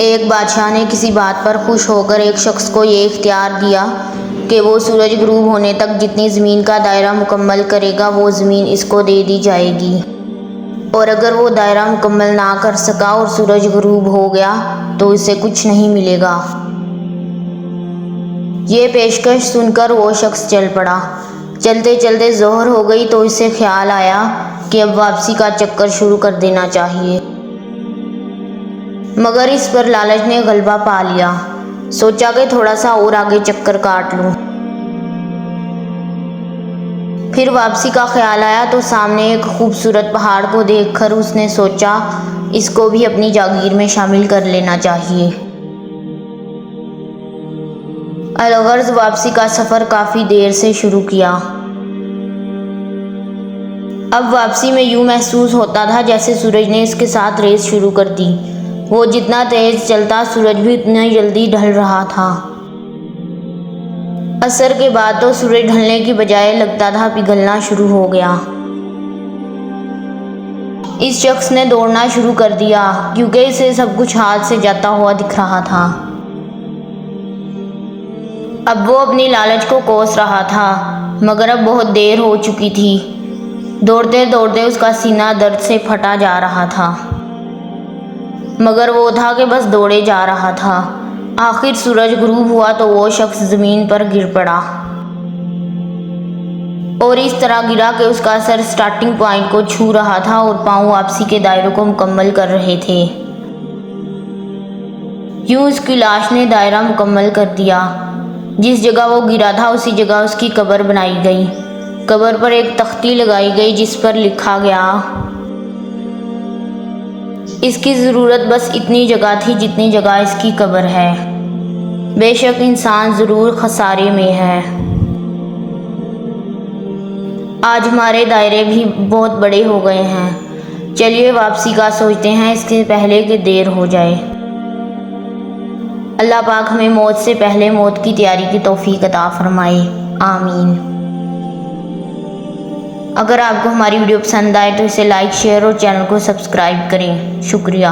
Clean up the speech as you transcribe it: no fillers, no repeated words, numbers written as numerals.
ایک بادشاہ نے کسی بات پر خوش ہو کر ایک شخص کو یہ اختیار دیا کہ وہ سورج غروب ہونے تک جتنی زمین کا دائرہ مکمل کرے گا وہ زمین اس کو دے دی جائے گی، اور اگر وہ دائرہ مکمل نہ کر سکا اور سورج غروب ہو گیا تو اسے کچھ نہیں ملے گا۔ یہ پیشکش سن کر وہ شخص چل پڑا۔ چلتے چلتے ظہر ہو گئی تو اسے خیال آیا کہ اب واپسی کا چکر شروع کر دینا چاہیے، مگر اس پر لالچ نے غلبہ پا لیا۔ سوچا کہ تھوڑا سا اور آگے چکر کاٹ لوں۔ پھر واپسی کا خیال آیا تو سامنے ایک خوبصورت پہاڑ کو دیکھ کر اس نے سوچا اس کو بھی اپنی جاگیر میں شامل کر لینا چاہیے۔ الغرض واپسی کا سفر کافی دیر سے شروع کیا۔ اب واپسی میں یوں محسوس ہوتا تھا جیسے سورج نے اس کے ساتھ ریس شروع کر دی۔ وہ جتنا تیز چلتا سورج بھی اتنا جلدی ڈھل رہا تھا۔ عصر کے بعد تو سورج ڈھلنے کی بجائے لگتا تھا پگھلنا شروع ہو گیا۔ اس شخص نے دوڑنا شروع کر دیا کیونکہ اسے سب کچھ ہاتھ سے جاتا ہوا دکھ رہا تھا۔ اب وہ اپنی لالچ کو کوس رہا تھا، مگر اب بہت دیر ہو چکی تھی۔ دوڑتے دوڑتے اس کا سینہ درد سے پھٹا جا رہا تھا، مگر وہ تھا کہ بس دوڑے جا رہا تھا۔ آخر سورج غروب ہوا تو وہ شخص زمین پر گر پڑا، اور اس طرح گرا کہ اس کا سر سٹارٹنگ پوائنٹ کو چھو رہا تھا اور پاؤں واپسی کے دائرے کو مکمل کر رہے تھے۔ یوں اس کی لاش نے دائرہ مکمل کر دیا۔ جس جگہ وہ گرا تھا اسی جگہ اس کی قبر بنائی گئی۔ قبر پر ایک تختی لگائی گئی جس پر لکھا گیا، اس کی ضرورت بس اتنی جگہ تھی جتنی جگہ اس کی قبر ہے، بے شک انسان ضرور خسارے میں ہے۔ آج ہمارے دائرے بھی بہت بڑے ہو گئے ہیں، چلیے واپسی کا سوچتے ہیں اس سے پہلے کہ دیر ہو جائے۔ اللہ پاک ہمیں موت سے پہلے موت کی تیاری کی توفیق عطا فرمائے، آمین۔ اگر آپ کو ہماری ویڈیو پسند آئے تو اسے لائک، شیئر اور چینل کو سبسکرائب کریں۔ شکریہ۔